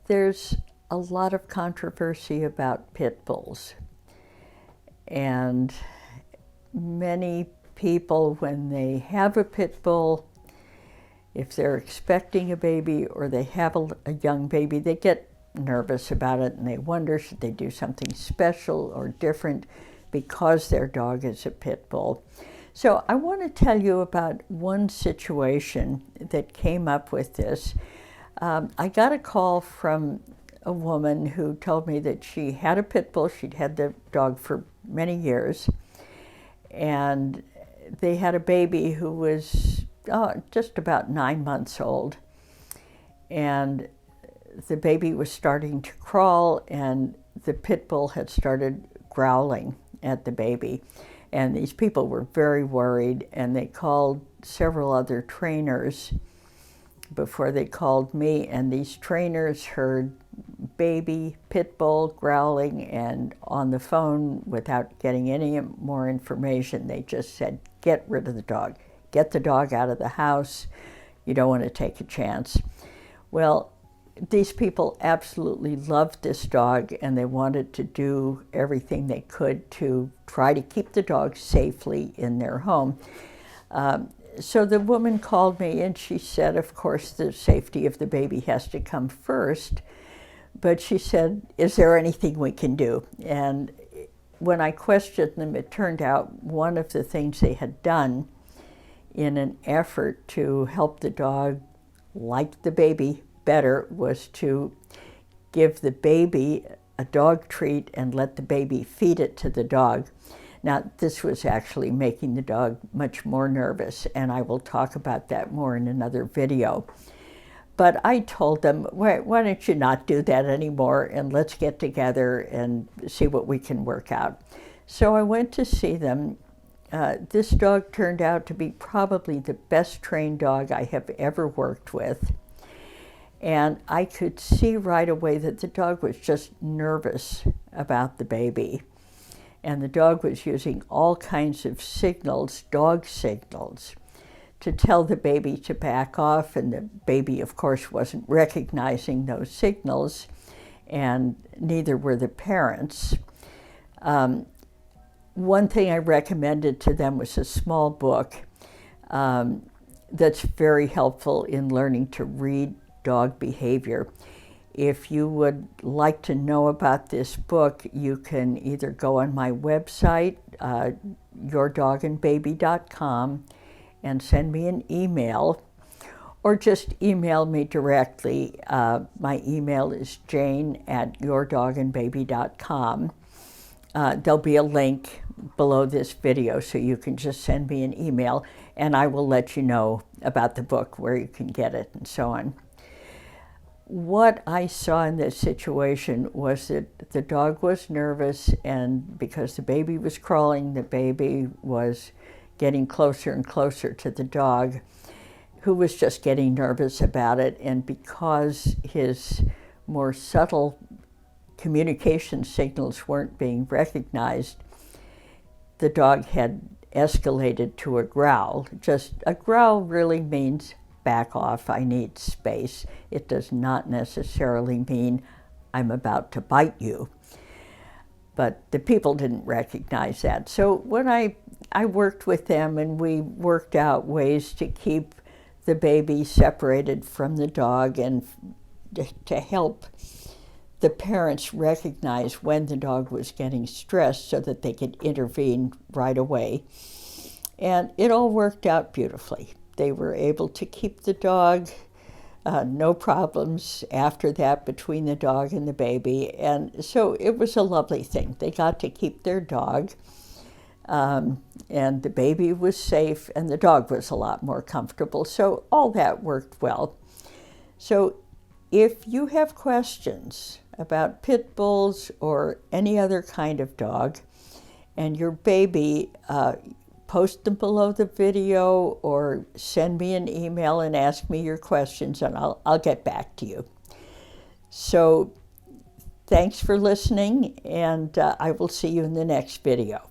There's a lot of controversy about pit bulls, and many people, when they have a pit bull, if they're expecting a baby or they have a young baby, they get nervous about it and they wonder, should they do something special or different because their dog is a pit bull. So I want to tell you about one situation that came up with this. I got a call from a woman who told me that she had a pit bull. She'd had the dog for many years, and they had a baby who was just about 9 months old, and the baby was starting to crawl, and the pit bull had started growling at the baby. And these people were very worried, and they called several other trainers before they called me, and these trainers heard baby pit bull growling, and on the phone, without getting any more information, they just said, get rid of the dog. Get the dog out of the house. You don't want to take a chance. Well, these people absolutely loved this dog, and they wanted to do everything they could to try to keep the dog safely in their home. So the woman called me, and she said, of course, the safety of the baby has to come first. But she said, is there anything we can do? And when I questioned them, it turned out one of the things they had done in an effort to help the dog like the baby better was to give the baby a dog treat and let the baby feed it to the dog. Now, this was actually making the dog much more nervous, and I will talk about that more in another video. But I told them, why don't you not do that anymore, and let's get together and see what we can work out. So I went to see them. This dog turned out to be probably the best trained dog I have ever worked with. And I could see right away that the dog was just nervous about the baby. And the dog was using all kinds of signals, dog signals, to tell the baby to back off. And the baby, of course, wasn't recognizing those signals, and neither were the parents. One thing I recommended to them was a small book that's very helpful in learning to read dog behavior. If you would like to know about this book, you can either go on my website, yourdogandbaby.com, and send me an email, or just email me directly. My email is jane@yourdogandbaby.com. There'll be a link below this video, so you can just send me an email, and I will let you know about the book, where you can get it, and so on. What I saw in this situation was that the dog was nervous, and because the baby was crawling, the baby was getting closer and closer to the dog, who was just getting nervous about it. And because his more subtle communication signals weren't being recognized, the dog had escalated to a growl. Just a growl really means back off, I need space. It does not necessarily mean I'm about to bite you. But the people didn't recognize that. So when I worked with them, and we worked out ways to keep the baby separated from the dog, and to help the parents recognize when the dog was getting stressed so that they could intervene right away. And it all worked out beautifully. They were able to keep the dog, no problems after that between the dog and the baby. And so it was a lovely thing. They got to keep their dog, and the baby was safe, and the dog was a lot more comfortable. So all that worked well. So if you have questions about pit bulls or any other kind of dog, and your baby, post them below the video, or send me an email and ask me your questions, and I'll get back to you. So thanks for listening, and I will see you in the next video.